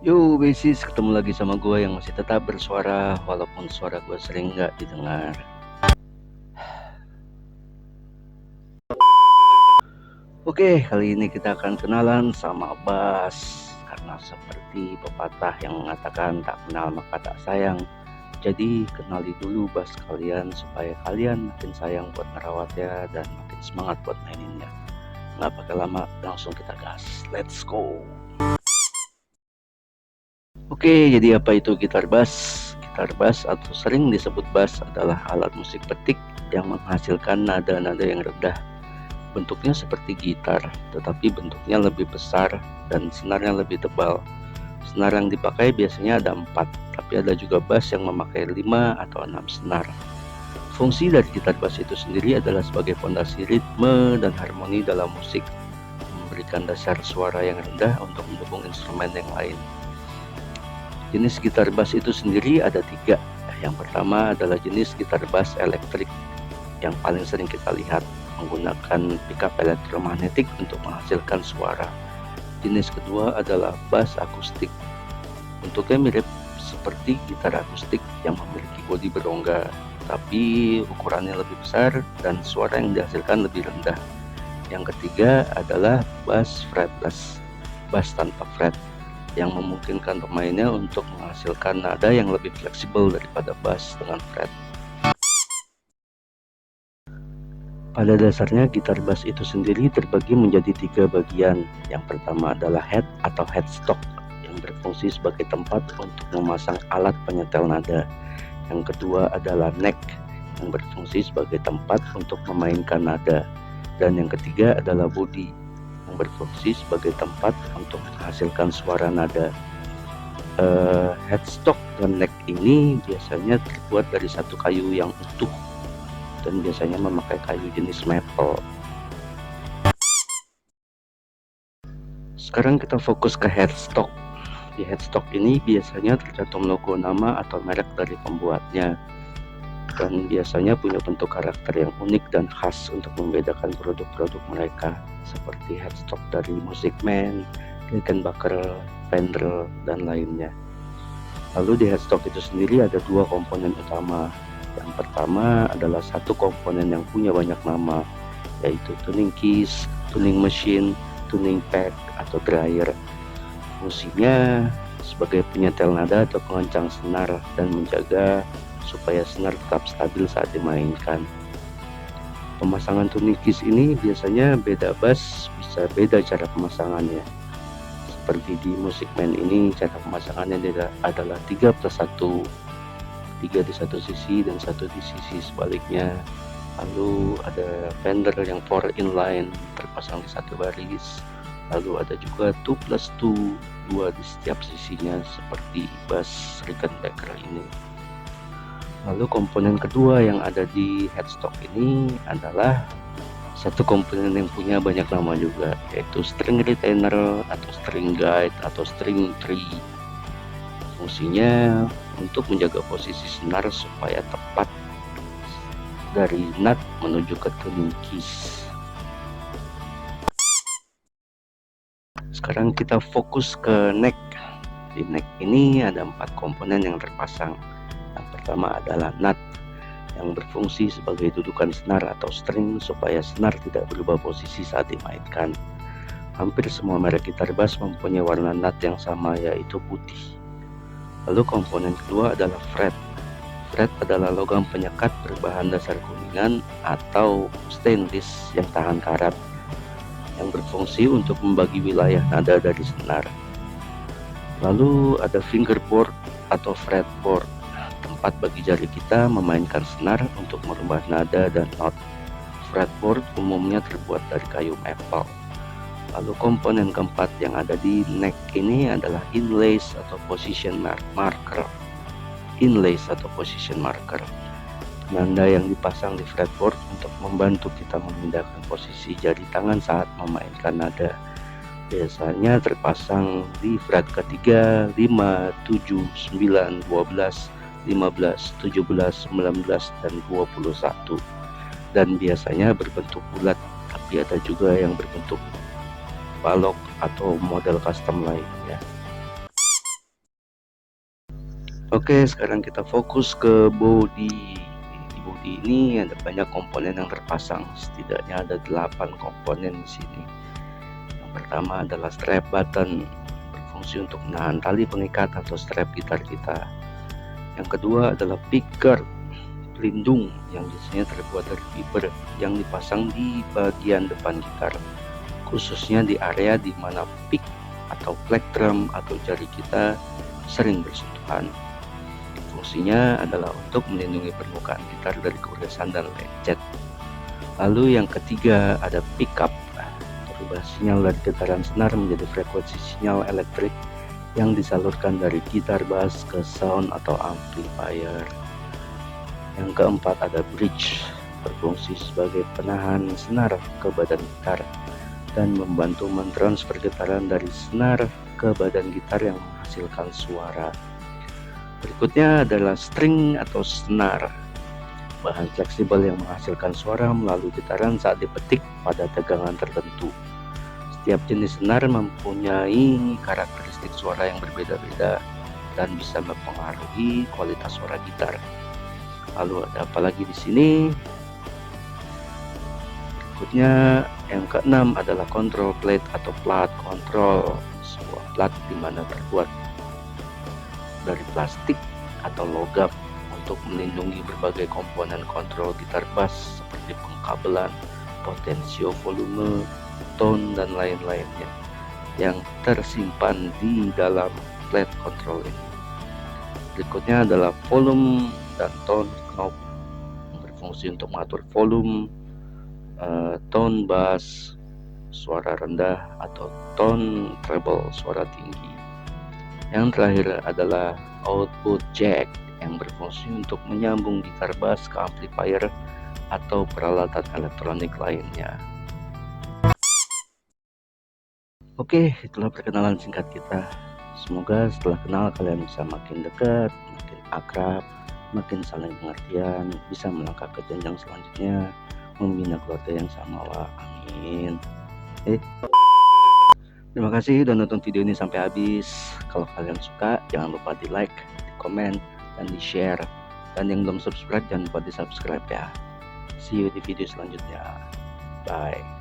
Yo, Besis, ketemu lagi sama gue yang masih tetap bersuara walaupun suara gue sering nggak didengar. Oke, kali ini kita akan kenalan sama bass. Karena seperti pepatah yang mengatakan tak kenal maka tak sayang. Jadi kenali dulu bass kalian supaya kalian makin sayang buat merawatnya dan makin semangat buat maininnya. Nggak pakai lama, langsung kita gas. Let's go! Oke, jadi apa itu gitar bass? Gitar bass atau sering disebut bass adalah alat musik petik yang menghasilkan nada-nada yang rendah. Bentuknya seperti gitar, tetapi bentuknya lebih besar dan senarnya lebih tebal. Senar yang dipakai biasanya ada 4, tapi ada juga bass yang memakai 5 atau 6 senar. Fungsi dari gitar bass itu sendiri adalah sebagai fondasi ritme dan harmoni dalam musik, memberikan dasar suara yang rendah untuk mendukung instrumen yang lain. Jenis gitar bass itu sendiri ada 3. Yang pertama adalah jenis gitar bass elektrik yang paling sering kita lihat menggunakan pickup elektromagnetik untuk menghasilkan suara. Jenis kedua adalah bass akustik. Bentuknya mirip seperti gitar akustik yang memiliki bodi berongga, tapi ukurannya lebih besar dan suara yang dihasilkan lebih rendah. Yang ketiga adalah bass fretless, bass tanpa fret, yang memungkinkan pemainnya untuk menghasilkan nada yang lebih fleksibel daripada bass dengan fret. Pada dasarnya gitar bass itu sendiri terbagi menjadi 3 bagian. Yang pertama adalah head atau headstock yang berfungsi sebagai tempat untuk memasang alat penyetel nada. Yang kedua adalah neck yang berfungsi sebagai tempat untuk memainkan nada. Dan yang ketiga adalah body yang berfungsi sebagai tempat untuk menghasilkan suara nada. Headstock dan neck ini biasanya terbuat dari satu kayu yang utuh dan biasanya memakai kayu jenis maple. Sekarang kita fokus ke headstock. Di headstock ini biasanya tercantum logo nama atau merek dari pembuatnya dan biasanya punya bentuk karakter yang unik dan khas untuk membedakan produk-produk mereka, seperti headstock dari Music Man, Rickenbacker, Fender, dan lainnya. Lalu di headstock itu sendiri ada 2 komponen utama. Yang pertama adalah satu komponen yang punya banyak nama, yaitu tuning keys, tuning machine, tuning pad, atau dryer. Fungsinya sebagai penyetel nada atau pengencang senar dan menjaga supaya senar tetap stabil saat dimainkan. Pemasangan tuning keys ini biasanya beda bass, bisa beda cara pemasangannya. Seperti di Music Man ini, cara pemasangannya adalah 3+1, 3 di satu sisi dan 1 di sisi sebaliknya. Lalu ada Fender yang 4 inline terpasang di satu baris. Lalu ada juga 2+2, 2 di setiap sisinya seperti bass Rickenbacker ini. Lalu komponen kedua yang ada di headstock ini adalah satu komponen yang punya banyak nama juga, yaitu string retainer atau string guide atau string tree. Fungsinya untuk menjaga posisi senar supaya tepat dari nut menuju ke tuning keys. Sekarang kita fokus ke neck. Di neck ini ada 4 komponen yang terpasang. Yang pertama adalah nut yang berfungsi sebagai dudukan senar atau string supaya senar tidak berubah posisi saat dimainkan. Hampir semua merek gitar bass mempunyai warna nut yang sama, yaitu putih. Lalu komponen kedua adalah fret. Fret adalah logam penyekat berbahan dasar kuningan atau stainless yang tahan karat, yang berfungsi untuk membagi wilayah nada dari senar. Lalu ada fingerboard atau fretboard, tempat bagi jari kita memainkan senar untuk merubah nada dan not. Fretboard umumnya terbuat dari kayu maple. Lalu komponen keempat yang ada di neck ini adalah inlays atau position marker. Inlays atau position marker, penanda yang dipasang di fretboard untuk membantu kita memindahkan posisi jari tangan saat memainkan nada. Biasanya terpasang di fret ketiga, 5, 7, 9, 12, 15, 17, 19, dan 21. Dan biasanya berbentuk bulat, tapi ada juga yang berbentuk balok atau model custom lainnya. Oke, sekarang kita fokus ke body. Di body ini ada banyak komponen yang terpasang, setidaknya ada 8 komponen di sini. Yang pertama adalah strap button, berfungsi untuk menahan tali pengikat atau strap gitar kita. Yang kedua adalah picker, pelindung yang biasanya terbuat dari fiber yang dipasang di bagian depan gitar, khususnya di area di mana pick atau plektrum atau jari kita sering bersentuhan. Fungsinya adalah untuk melindungi permukaan gitar dari goresan dan lecet. Lalu yang ketiga ada pickup, merubah sinyal dari getaran senar menjadi frekuensi sinyal elektrik yang disalurkan dari gitar bass ke sound atau amplifier. Yang keempat ada bridge, berfungsi sebagai penahan senar ke badan gitar dan membantu mentransfer getaran dari senar ke badan gitar yang menghasilkan suara. Berikutnya adalah string atau senar, bahan fleksibel yang menghasilkan suara melalui getaran saat dipetik pada tegangan tertentu. Setiap jenis senar mempunyai karakteristik suara yang berbeda-beda dan bisa mempengaruhi kualitas suara gitar. Lalu ada apa lagi di sini? Berikutnya yang keenam adalah control plate atau plat control, sebuah plat di mana terbuat dari plastik atau logam untuk melindungi berbagai komponen kontrol gitar bass seperti pengkabelan, potensio volume, tone, dan lain-lainnya yang tersimpan di dalam plate control ini. Berikutnya adalah volume dan tone knob, berfungsi untuk mengatur volume, tone bass, suara rendah, atau tone treble, suara tinggi. Yang terakhir adalah output jack yang berfungsi untuk menyambung gitar bass ke amplifier atau peralatan elektronik lainnya. Oke, itulah perkenalan singkat kita. Semoga setelah kenal kalian bisa makin dekat, makin akrab, makin saling pengertian, bisa melangkah ke jenjang selanjutnya, membina keluarga yang samawa. Amin. Terima kasih udah nonton video ini sampai habis. Kalau kalian suka, jangan lupa di like, di komen, dan di share. Dan yang belum subscribe, jangan lupa di subscribe ya. See you di video selanjutnya. Bye.